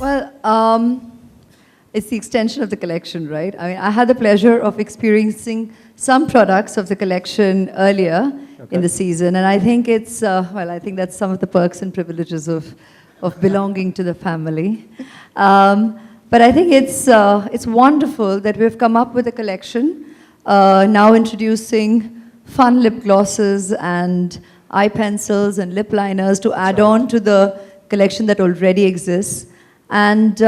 Well, it's the extension of the collection, right? I mean, I had the pleasure of experiencing some products of the collection earlier in the season, and I think it's, I think that's some of the perks and privileges of belonging to the family. But I think it's wonderful that we've come up with a collection, now introducing fun lip glosses and eye pencils and lip liners to add on to the collection that already exists. And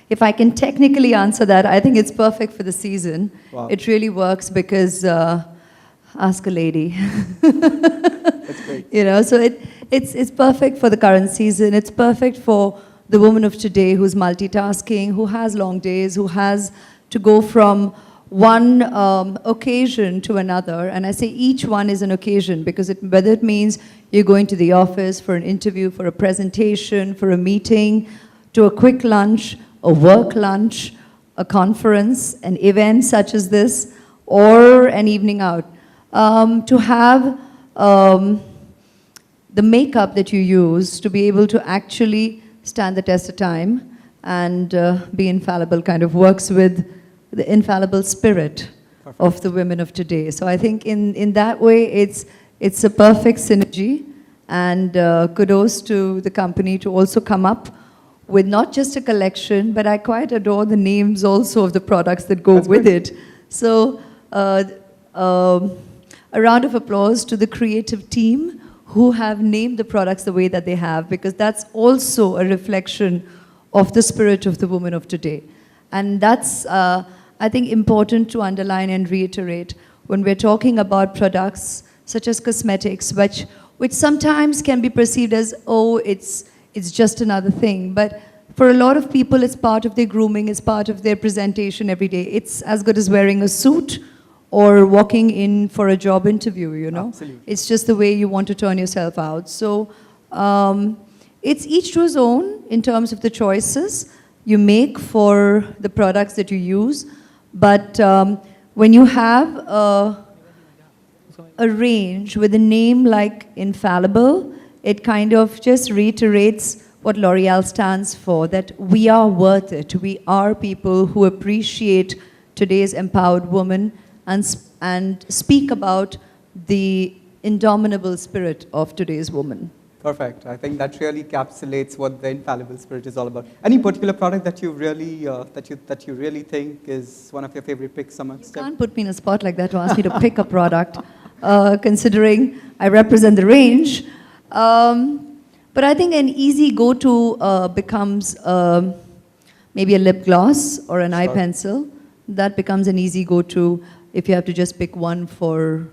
if I can technically answer that, I think it's perfect for the season. Wow. It really works because, ask a lady. That's great. You know, so it's perfect for the current season. It's perfect for the woman of today who's multitasking, who has long days, who has to go from one occasion to another. And I say each one is an occasion because whether it means you're going to the office for an interview, for a presentation, for a meeting, to a quick lunch, a work lunch, a conference, an event such as this, or an evening out. To have the makeup that you use to be able to actually stand the test of time and be infallible kind of works with the infallible spirit of the women of today. So I think in that way, it's a perfect synergy, and kudos to the company to also come up with not just a collection, but I quite adore the names also of the products that go with it. So a round of applause to the creative team who have named the products the way that they have, because that's also a reflection of the spirit of the woman of today. And that's, I think, important to underline and reiterate when we're talking about products such as cosmetics, which sometimes can be perceived as, oh, it's just another thing. But for a lot of people, it's part of their grooming, it's part of their presentation every day. It's as good as wearing a suit or walking in for a job interview, you know? Absolutely. It's just the way you want to turn yourself out. So it's each to his own in terms of the choices you make for the products that you use. But when you have a range with a name like Infallible, it kind of just reiterates what L'Oreal stands for, that we are worth it. We are people who appreciate today's empowered woman and speak about the indomitable spirit of today's woman. Perfect. I think that really encapsulates what the infallible spirit is all about. Any particular product that you really that you really think is one of your favorite picks amongst them? You can't put me in a spot like that to ask me to pick a product, considering I represent the range. But I think an easy go-to becomes maybe a lip gloss or an eye pencil. That becomes an easy go-to if you have to just pick one for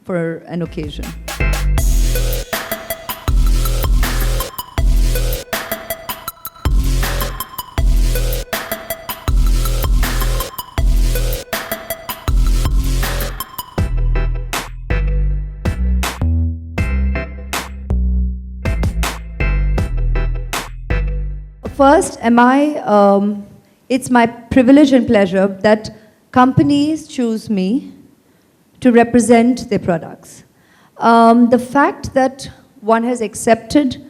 an occasion. First, it's my privilege and pleasure that companies choose me to represent their products. The fact that one has accepted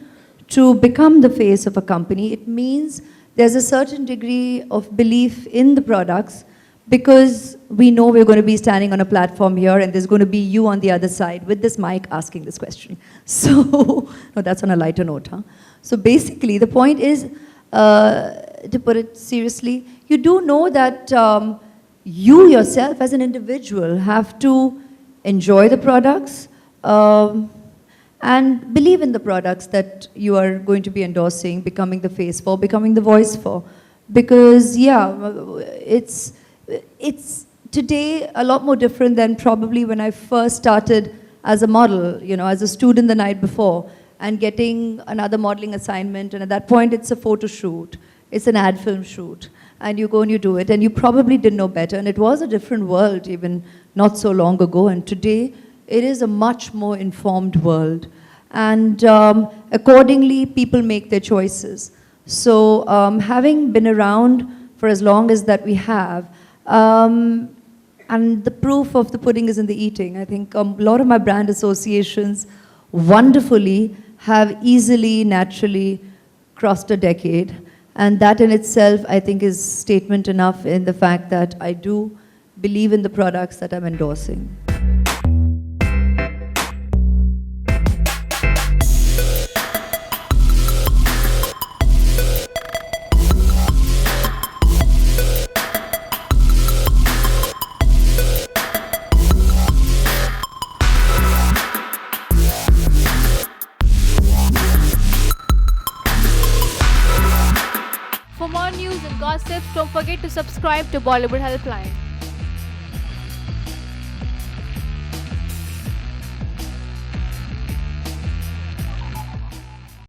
to become the face of a company, it means there's a certain degree of belief in the products, because we know we're going to be standing on a platform here and there's going to be you on the other side with this mic asking this question. So, no, that's on a lighter note, huh? So basically, the point is, to put it seriously, you do know that you yourself as an individual have to enjoy the products and believe in the products that you are going to be endorsing, becoming the face for, becoming the voice for. Because, yeah, it's today a lot more different than probably when I first started as a model, you know, as a student the night before, and getting another modeling assignment, and at that point it's a photo shoot, it's an ad film shoot, and you go and you do it, and you probably didn't know better, and it was a different world even not so long ago, and today it is a much more informed world, and accordingly people make their choices. So having been around for as long as that we have, and the proof of the pudding is in the eating. I think a lot of my brand associations wonderfully have easily, naturally crossed a decade. And that in itself, I think, is statement enough in the fact that I do believe in the products that I'm endorsing. For more news and gossip, don't forget to subscribe to Bollywood Helpline.